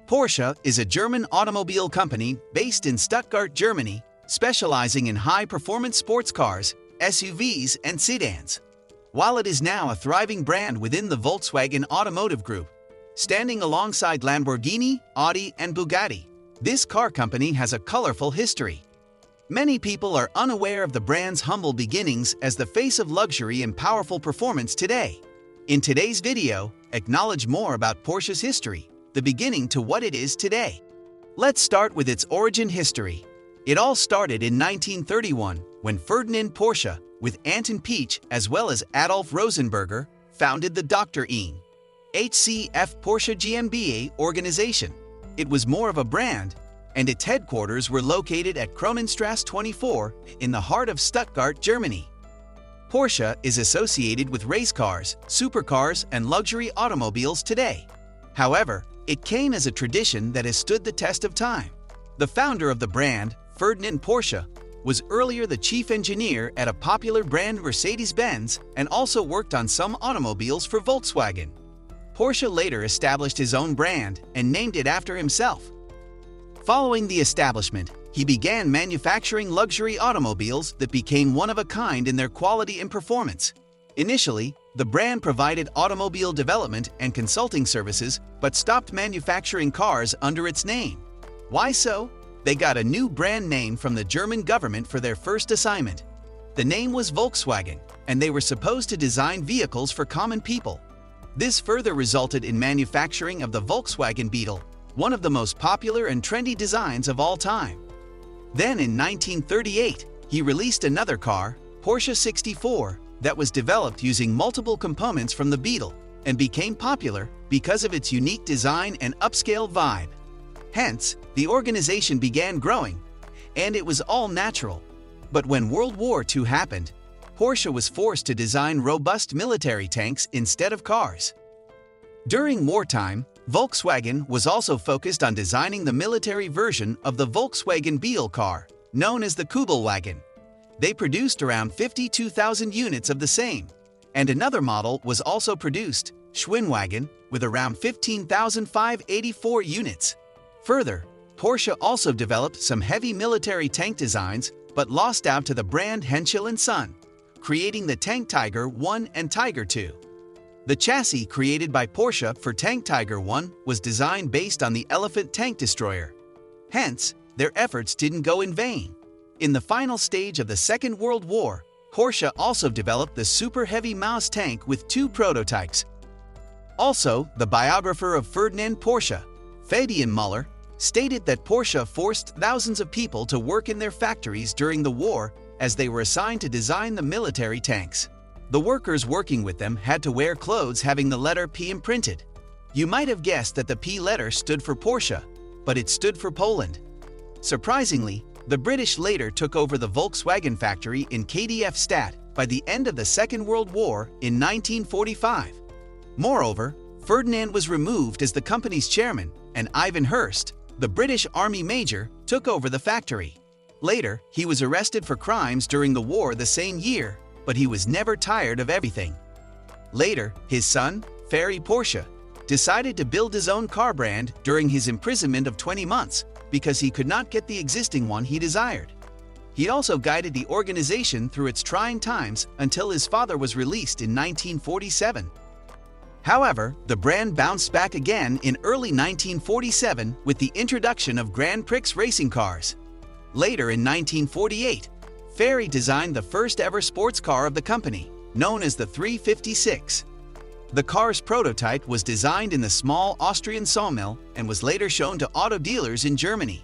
Porsche is a German automobile company based in Stuttgart, Germany, specializing in high-performance sports cars, SUVs, and sedans. While it is now a thriving brand within the Volkswagen Automotive Group, standing alongside Lamborghini, Audi, and Bugatti, this car company has a colorful history. Many people are unaware of the brand's humble beginnings as the face of luxury and powerful performance today. In today's video, acknowledge more about Porsche's history, the beginning to what it is today. Let's start with its origin history. It all started in 1931 when Ferdinand Porsche, with Anton Peach as well as Adolf Rosenberger, founded the Dr. Ing. HCF Porsche GmbH organization. It was more of a brand, and its headquarters were located at Kronenstrasse 24 in the heart of Stuttgart, Germany. Porsche is associated with race cars, supercars, and luxury automobiles today. However, it came as a tradition that has stood the test of time. The founder of the brand, Ferdinand Porsche, was earlier the chief engineer at a popular brand Mercedes-Benz and also worked on some automobiles for Volkswagen. Porsche later established his own brand and named it after himself. Following the establishment, he began manufacturing luxury automobiles that became one of a kind in their quality and performance. Initially, the brand provided automobile development and consulting services but stopped manufacturing cars under its name. Why so? They got a new brand name from the German government for their first assignment. The name was Volkswagen, and they were supposed to design vehicles for common people. This further resulted in manufacturing of the Volkswagen Beetle, one of the most popular and trendy designs of all time. Then in 1938, he released another car, Porsche 64, that was developed using multiple components from the Beetle and became popular because of its unique design and upscale vibe. Hence, the organization began growing, and it was all natural. But when World War II happened, Porsche was forced to design robust military tanks instead of cars. During wartime, Volkswagen was also focused on designing the military version of the Volkswagen Beetle car, known as the Kübelwagen. They produced around 52,000 units of the same, and another model was also produced, Schwinnwagen, with around 15,584 units. Further, Porsche also developed some heavy military tank designs but lost out to the brand Henschel & Son, creating the Tank Tiger 1 and Tiger 2. The chassis created by Porsche for Tank Tiger 1 was designed based on the Elephant tank destroyer. Hence, their efforts didn't go in vain. In the final stage of the Second World War, Porsche also developed the Super Heavy Maus tank with two prototypes. Also, the biographer of Ferdinand Porsche, Fabian Müller, stated that Porsche forced thousands of people to work in their factories during the war as they were assigned to design the military tanks. The workers working with them had to wear clothes having the letter P imprinted. You might have guessed that the P letter stood for Porsche, but it stood for Poland. Surprisingly, the British later took over the Volkswagen factory in KdF by the end of the Second World War in 1945. Moreover, Ferdinand was removed as the company's chairman, and Ivan Hurst, the British Army major, took over the factory. Later, he was arrested for crimes during the war the same year, but he was never tired of everything. Later, his son, Ferry Porsche, decided to build his own car brand during his imprisonment of 20 months because he could not get the existing one he desired. He also guided the organization through its trying times until his father was released in 1947. However, the brand bounced back again in early 1947 with the introduction of Grand Prix racing cars. Later in 1948, Ferry designed the first ever sports car of the company, known as the 356. The car's prototype was designed in the small Austrian sawmill and was later shown to auto dealers in Germany.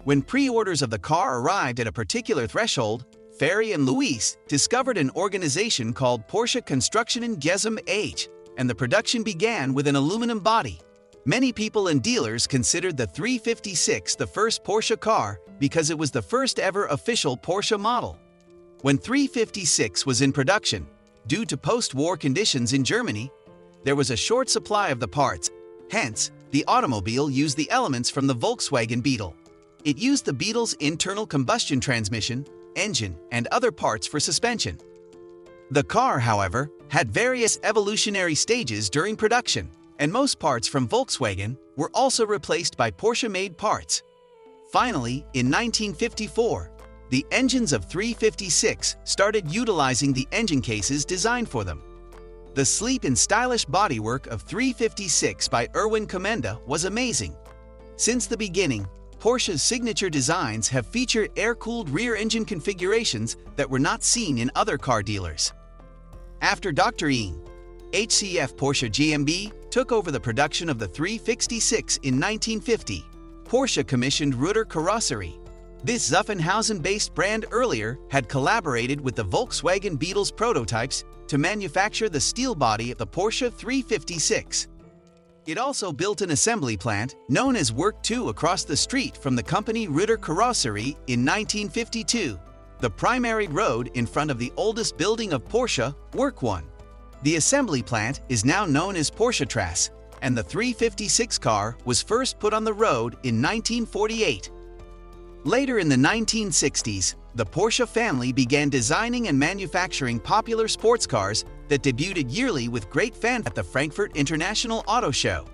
When pre-orders of the car arrived at a particular threshold, Ferry and Louis discovered an organization called Porsche Construction GmbH, and the production began with an aluminum body. Many people and dealers considered the 356 the first Porsche car because it was the first ever official Porsche model. When 356 was in production, due to post-war conditions in Germany, there was a short supply of the parts. Hence, the automobile used the elements from the Volkswagen Beetle. It used the Beetle's internal combustion transmission, engine, and other parts for suspension. The car, however, had various evolutionary stages during production. and most parts from Volkswagen were also replaced by Porsche-made parts. Finally, in 1954, the engines of 356 started utilizing the engine cases designed for them. The sleek and stylish bodywork of 356 by Erwin Komenda was amazing. Since the beginning, Porsche's signature designs have featured air-cooled rear engine configurations that were not seen in other car dealers. After Dr. Ing, HCF Porsche GmbH took over the production of the 356 in 1950. Porsche commissioned Rütter Carrosserie. This Zuffenhausen-based brand earlier had collaborated with the Volkswagen Beetle's prototypes to manufacture the steel body of the Porsche 356. It also built an assembly plant known as Work 2 across the street from the company Rütter Carrosserie in 1952, the primary road in front of the oldest building of Porsche, Work 1. The assembly plant is now known as Porschestrasse, and the 356 car was first put on the road in 1948. Later in the 1960s, the Porsche family began designing and manufacturing popular sports cars that debuted yearly with great fanfare at the Frankfurt International Auto Show.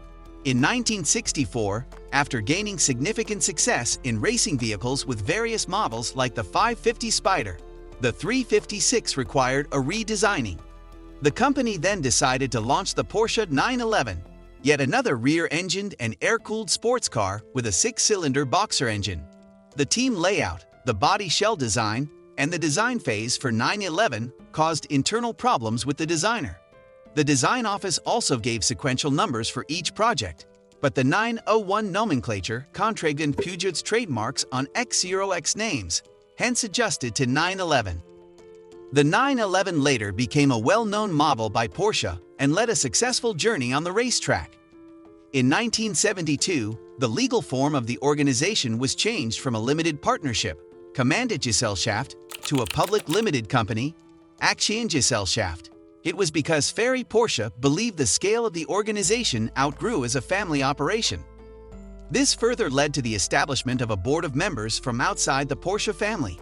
In 1964, after gaining significant success in racing vehicles with various models like the 550 Spider, the 356 required a redesigning. The company then decided to launch the Porsche 911, yet another rear-engined and air-cooled sports car with a 6-cylinder boxer engine. The team layout, the body shell design, and the design phase for 911 caused internal problems with the designer. The design office also gave sequential numbers for each project, but the 901 nomenclature contravened Peugeot's trademarks on X0X names, hence adjusted to 911. The 911 later became a well-known model by Porsche and led a successful journey on the racetrack. In 1972, the legal form of the organization was changed from a limited partnership, Kommanditgesellschaft, to a public limited company, Aktiengesellschaft. It was because Ferry Porsche believed the scale of the organization outgrew as a family operation. This further led to the establishment of a board of members from outside the Porsche family.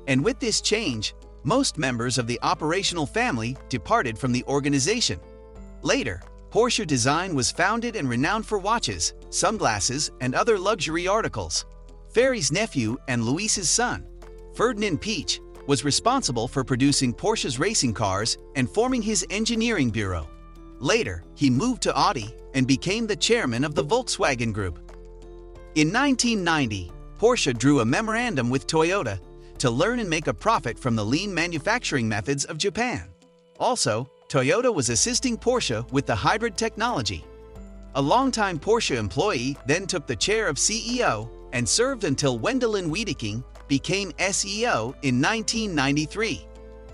And with this change, most members of the operational family departed from the organization. Later, Porsche Design was founded and renowned for watches, sunglasses, and other luxury articles. Ferry's nephew and Louise's son, Ferdinand Porsche, was responsible for producing Porsche's racing cars and forming his engineering bureau. Later, he moved to Audi and became the chairman of the Volkswagen Group. In 1990, Porsche drew a memorandum with Toyota to learn and make a profit from the lean manufacturing methods of Japan. Also, Toyota was assisting Porsche with the hybrid technology. A longtime Porsche employee then took the chair of CEO and served until Wendelin Wiedeking became SEO in 1993.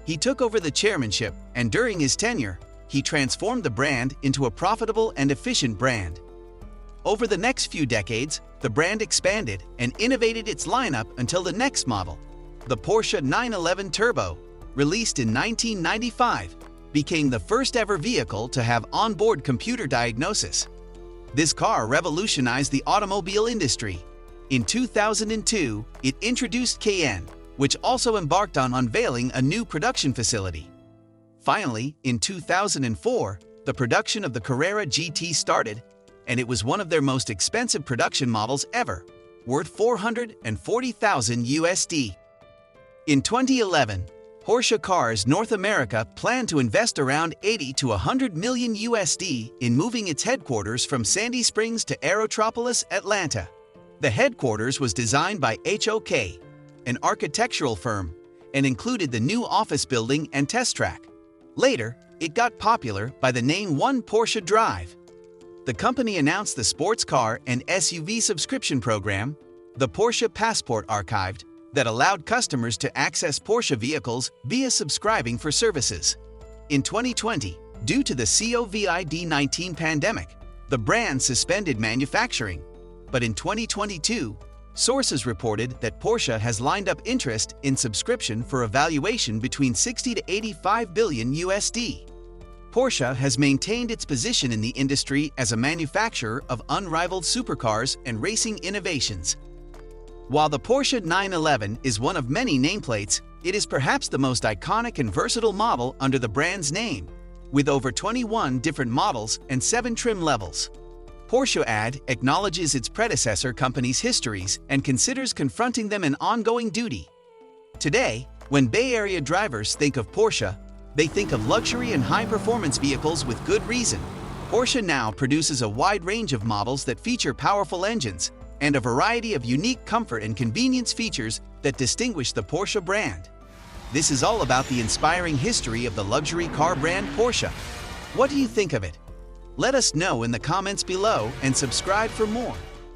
He took over the chairmanship, and during his tenure, he transformed the brand into a profitable and efficient brand. Over the next few decades, the brand expanded and innovated its lineup until the next model, the Porsche 911 Turbo, released in 1995, became the first-ever vehicle to have onboard computer diagnosis. This car revolutionized the automobile industry. In 2002, it introduced Cayenne, which also embarked on unveiling a new production facility. Finally, in 2004, the production of the Carrera GT started, and it was one of their most expensive production models ever, worth $440,000. In 2011, Porsche Cars North America planned to invest around $80 to $100 million in moving its headquarters from Sandy Springs to Aerotropolis, Atlanta. The headquarters was designed by HOK, an architectural firm, and included the new office building and test track. Later, it got popular by the name One Porsche Drive. The company announced the sports car and SUV subscription program, the Porsche Passport Archived, that allowed customers to access Porsche vehicles via subscribing for services. In 2020, due to the COVID-19 pandemic, the brand suspended manufacturing. But in 2022, sources reported that Porsche has lined up interest in subscription for a valuation between $60 to $85 billion. Porsche has maintained its position in the industry as a manufacturer of unrivaled supercars and racing innovations. While the Porsche 911 is one of many nameplates, it is perhaps the most iconic and versatile model under the brand's name. with over 21 different models and 7 trim levels. Porsche ad acknowledges its predecessor company's histories and considers confronting them an ongoing duty. Today, when Bay Area drivers think of Porsche, they think of luxury and high-performance vehicles with good reason. Porsche now produces a wide range of models that feature powerful engines and a variety of unique comfort and convenience features that distinguish the Porsche brand. This is all about the inspiring history of the luxury car brand Porsche. What do you think of it? Let us know in the comments below and subscribe for more.